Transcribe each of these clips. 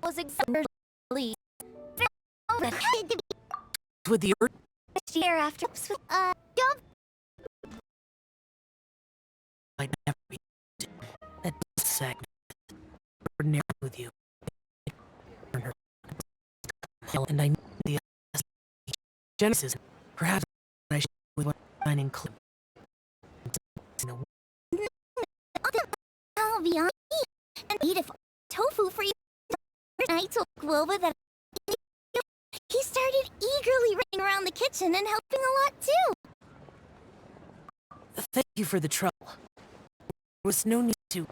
was exactly with the earth. year after. Don't. I'd never be that segment ordinary with you. And I knew the Genesis. Perhaps I should with what I include. I'll be on and beautiful tofu for you. I told Guoba that he started eagerly running around the kitchen and helping a lot too. Thank you for the trouble. There was no need to.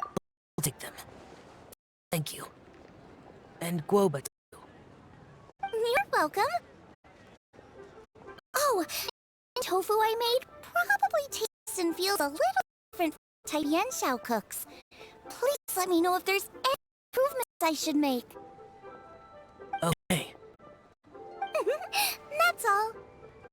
I'll take them. Thank you. And Guoba too. You're welcome. Oh, tofu I made probably tastes and feels a little different from Yanxiao cooks. Please let me know if there's any improvements I should make. Okay. That's all.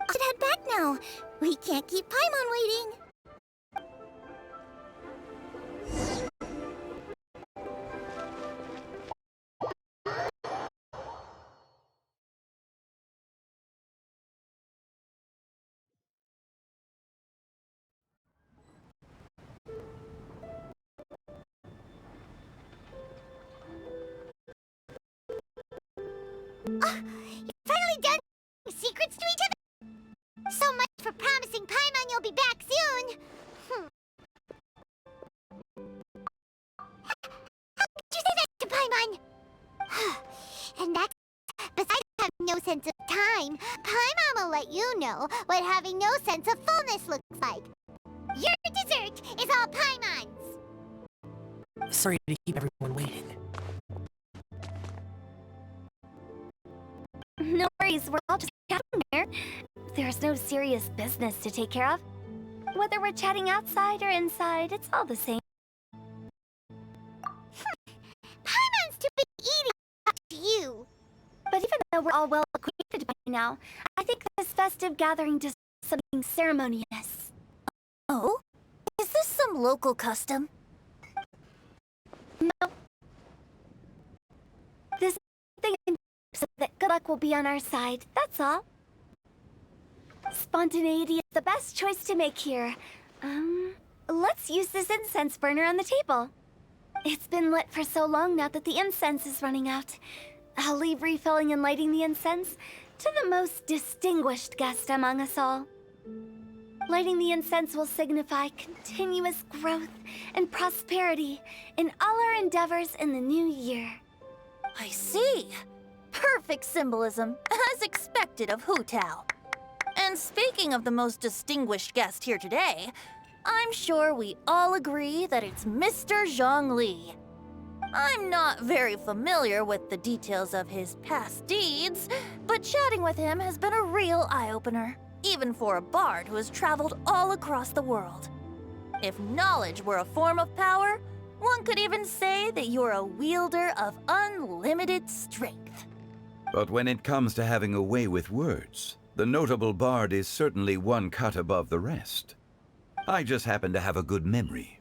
I should head back now. We can't keep Paimon waiting. You're finally done secrets to each other? So much for promising Paimon you'll be back soon. How could you say that to Paimon? And that's besides having no sense of time, Paimon will let you know what having no sense of fullness looks like. Your dessert is all Paimon's. Sorry to keep everyone waiting. No worries, we're all just chatting there. There's no serious business to take care of. Whether we're chatting outside or inside, it's all the same. Paimon's too big eating up to you. But even though we're all well acquainted by now, I think this festive gathering deserves something ceremonious. Oh? Is this some local custom? No. This thing so that good luck will be on our side, that's all. Spontaneity is the best choice to make here. Let's use this incense burner on the table. It's been lit for so long now that the incense is running out. I'll leave refilling and lighting the incense to the most distinguished guest among us all. Lighting the incense will signify continuous growth and prosperity in all our endeavors in the new year. I see. Perfect symbolism, as expected of Hu Tao. And speaking of the most distinguished guest here today, I'm sure we all agree that it's Mr. Zhongli. I'm not very familiar with the details of his past deeds, but chatting with him has been a real eye-opener, even for a bard who has traveled all across the world. If knowledge were a form of power, one could even say that you're a wielder of unlimited strength. But when it comes to having a way with words, the notable bard is certainly one cut above the rest. I just happen to have a good memory.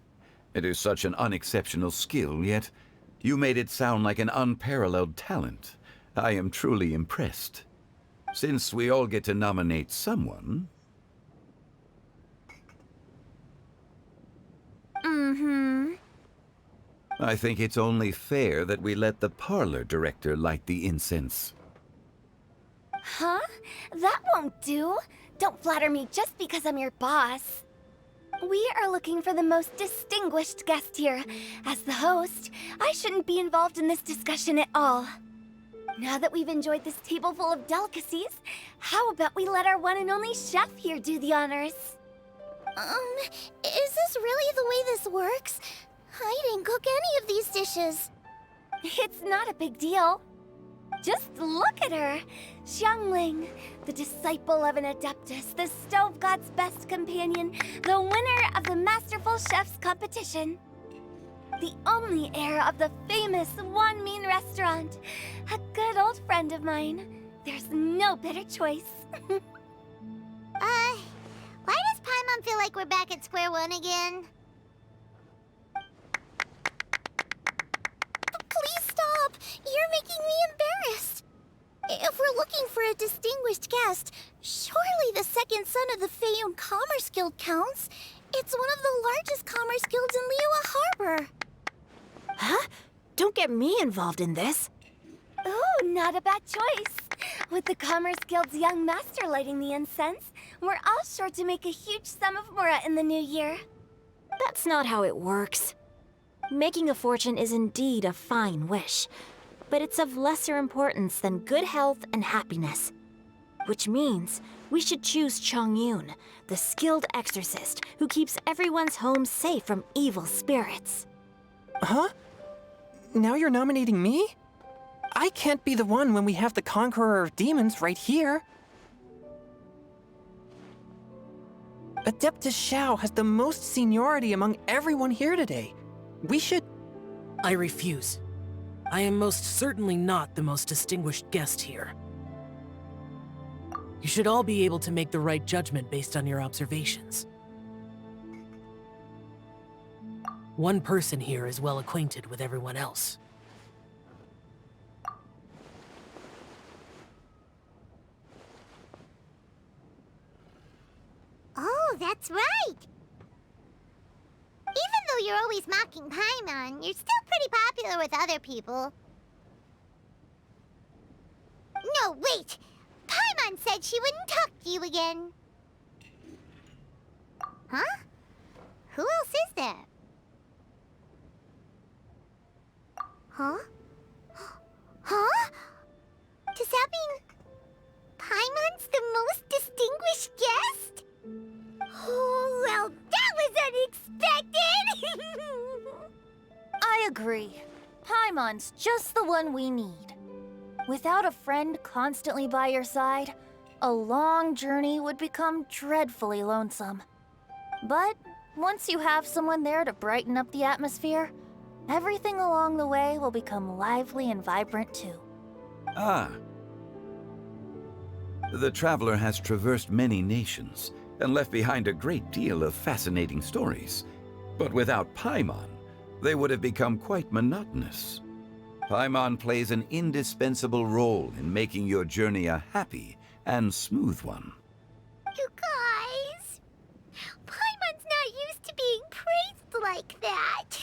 It is such an unexceptional skill, yet you made it sound like an unparalleled talent. I am truly impressed. Since we all get to nominate someone... I think it's only fair that we let the parlor director light the incense. Huh? That won't do. Don't flatter me just because I'm your boss. We are looking for the most distinguished guest here. As the host, I shouldn't be involved in this discussion at all. Now that we've enjoyed this table full of delicacies, how about we let our one and only chef here do the honors? Is this really the way this works? I didn't cook any of these dishes. It's not a big deal. Just look at her. Xiangling, the disciple of an Adeptus, the Stove God's best companion, the winner of the Masterful Chef's competition. The only heir of the famous Wanmin restaurant. A good old friend of mine. There's no better choice. Why does Paimon feel like we're back at square one again? Please stop! guest, surely the second son of the Feiyun Commerce Guild counts. It's one of the largest commerce guilds in Liyue Harbor. Huh? Don't get me involved in this. Ooh, not a bad choice. With the Commerce Guild's young master lighting the incense, we're all sure to make a huge sum of mora in the new year. That's not how it works. Making a fortune is indeed a fine wish, but it's of lesser importance than good health and happiness. Which means we should choose Chongyun, the skilled exorcist who keeps everyone's home safe from evil spirits. Huh? Now you're nominating me? I can't be the one when we have the Conqueror of Demons right here. Adeptus Shao has the most seniority among everyone here today. We should... I refuse. I am most certainly not the most distinguished guest here. You should all be able to make the right judgment based on your observations. One person here is well acquainted with everyone else. Oh, that's right! Even though you're always mocking Paimon, you're still pretty popular with other people. No, wait! Paimon said she wouldn't talk to you again. Huh? Who else is there? Huh? Huh? Does that mean Paimon's the most distinguished guest? Oh, well, that was unexpected! I agree. Paimon's just the one we need. Without a friend constantly by your side, a long journey would become dreadfully lonesome. But once you have someone there to brighten up the atmosphere, everything along the way will become lively and vibrant too. Ah. The traveler has traversed many nations and left behind a great deal of fascinating stories. But without Paimon, they would have become quite monotonous. Paimon plays an indispensable role in making your journey a happy and smooth one. You guys, Paimon's not used to being praised like that.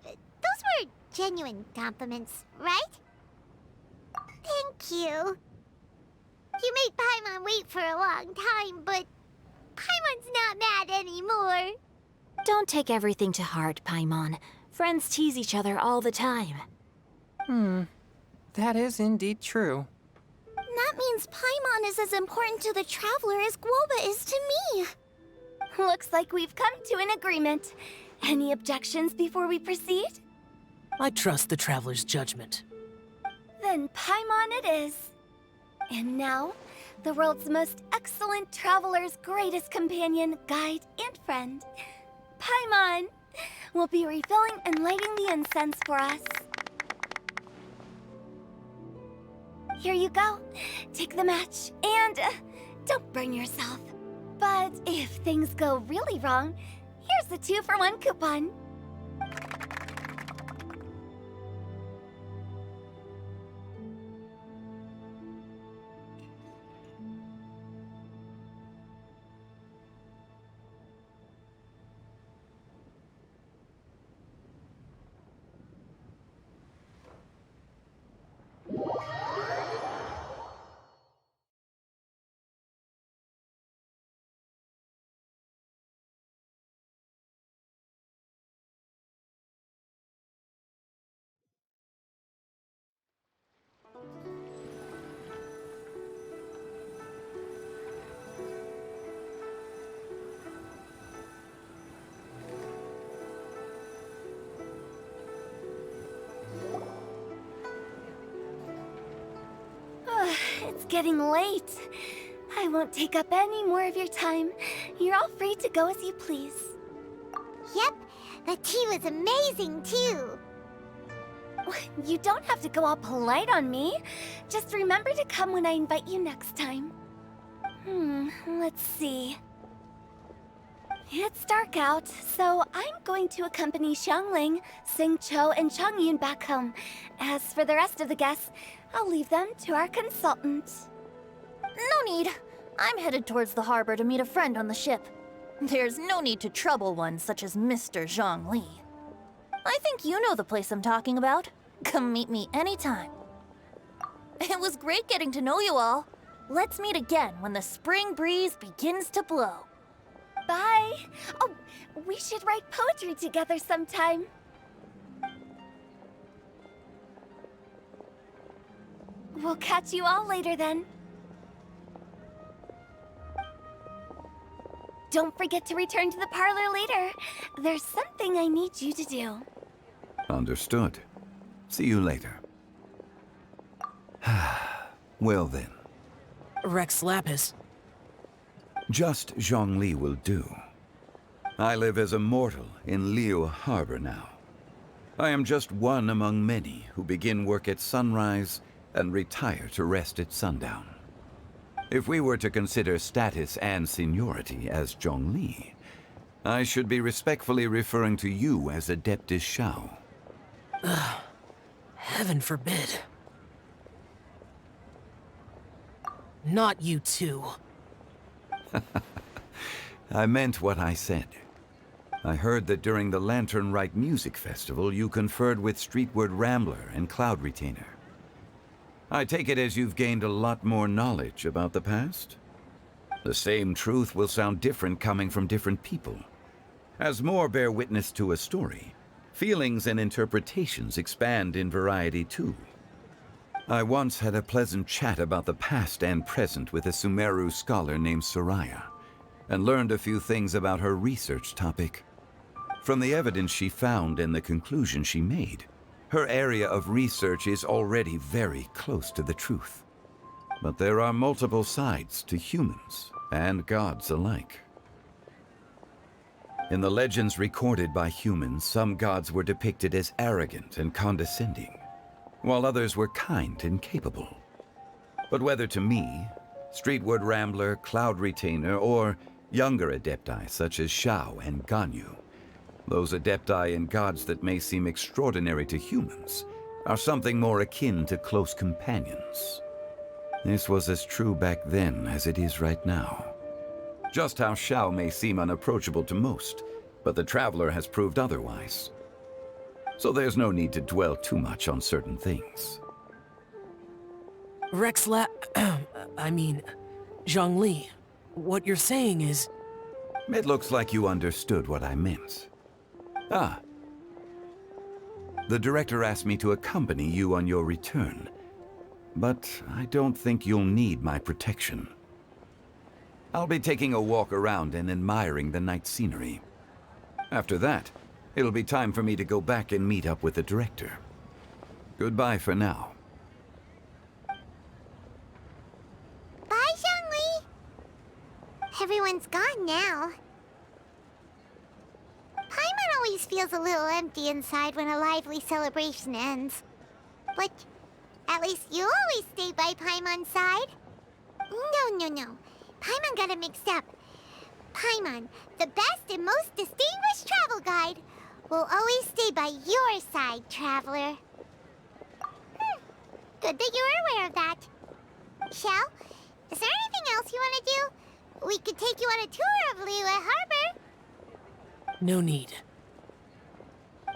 Those were genuine compliments, right? Thank you. You made Paimon wait for a long time, but Paimon's not mad anymore. Don't take everything to heart, Paimon. Friends tease each other all the time. That is indeed true. That means Paimon is as important to the traveler as Guoba is to me. Looks like we've come to an agreement. Any objections before we proceed? I trust the traveler's judgment. Then Paimon it is. And now, the world's most excellent traveler's greatest companion, guide, and friend, Paimon, will be refilling and lighting the incense for us. Here you go. Take the match, and don't burn yourself. But if things go really wrong, here's the 2-for-1 coupon. It's getting late. I won't take up any more of your time. You're all free to go as you please. Yep, the tea was amazing too. You don't have to go all polite on me. Just remember to come when I invite you next time. Let's see. It's dark out, so I'm going to accompany Xiangling, Xingqiu, and Chongyun back home. As for the rest of the guests, I'll leave them to our consultant. No need. I'm headed towards the harbor to meet a friend on the ship. There's no need to trouble one such as Mr. Zhongli. I think you know the place I'm talking about. Come meet me anytime. It was great getting to know you all. Let's meet again when the spring breeze begins to blow. Bye. Oh, we should write poetry together sometime. We'll catch you all later then. Don't forget to return to the parlor later. There's something I need you to do. Understood. See you later. Well then, Rex Lapis. just Zhongli will do. I live as a mortal in Liyue Harbor now. I am just one among many who begin work at sunrise and retire to rest at sundown. If we were to consider status and seniority as Zhongli, I should be respectfully referring to you as Adeptus Shao. Heaven forbid. Not you two. I meant what I said. I heard that during the Lantern Rite Music Festival, you conferred with Streetward Rambler and Cloud Retainer. I take it as you've gained a lot more knowledge about the past? The same truth will sound different coming from different people. As more bear witness to a story, feelings and interpretations expand in variety too. I once had a pleasant chat about the past and present with a Sumeru scholar named Soraya, and learned a few things about her research topic. From the evidence she found and the conclusion she made, her area of research is already very close to the truth. But there are multiple sides to humans and gods alike. In the legends recorded by humans, some gods were depicted as arrogant and condescending, while others were kind and capable. But whether to me, Streetward Rambler, Cloud Retainer, or younger adepti such as Shao and Ganyu, those adepti and gods that may seem extraordinary to humans are something more akin to close companions. This was as true back then as it is right now. Just how Shao may seem unapproachable to most, but the Traveler has proved otherwise. So there's no need to dwell too much on certain things. Zhongli, what you're saying is... It looks like you understood what I meant. Ah. The director asked me to accompany you on your return, but I don't think you'll need my protection. I'll be taking a walk around and admiring the night scenery. After that, it'll be time for me to go back and meet up with the director. Goodbye for now. Bye, Xiangli. Everyone's gone now. Paimon always feels a little empty inside when a lively celebration ends. But at least you always stay by Paimon's side. No. Paimon got it mixed up. Paimon, the best and most distinguished travel guide, will always stay by your side, Traveler. Good that you're aware of that. Shao, is there anything else you want to do? We could take you on a tour of Liyue Harbor. No need.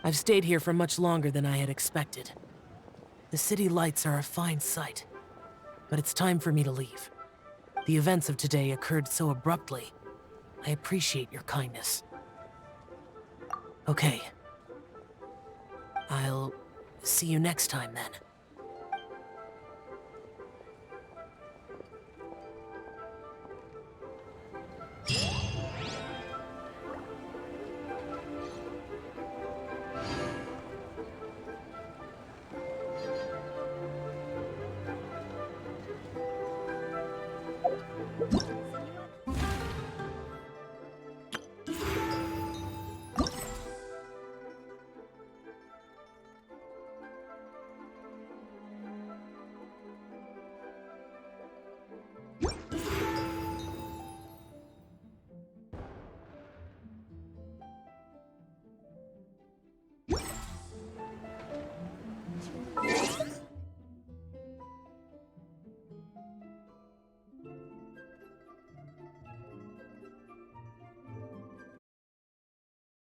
I've stayed here for much longer than I had expected. The city lights are a fine sight, but it's time for me to leave. The events of today occurred so abruptly. I appreciate your kindness. Okay. I'll see you next time then.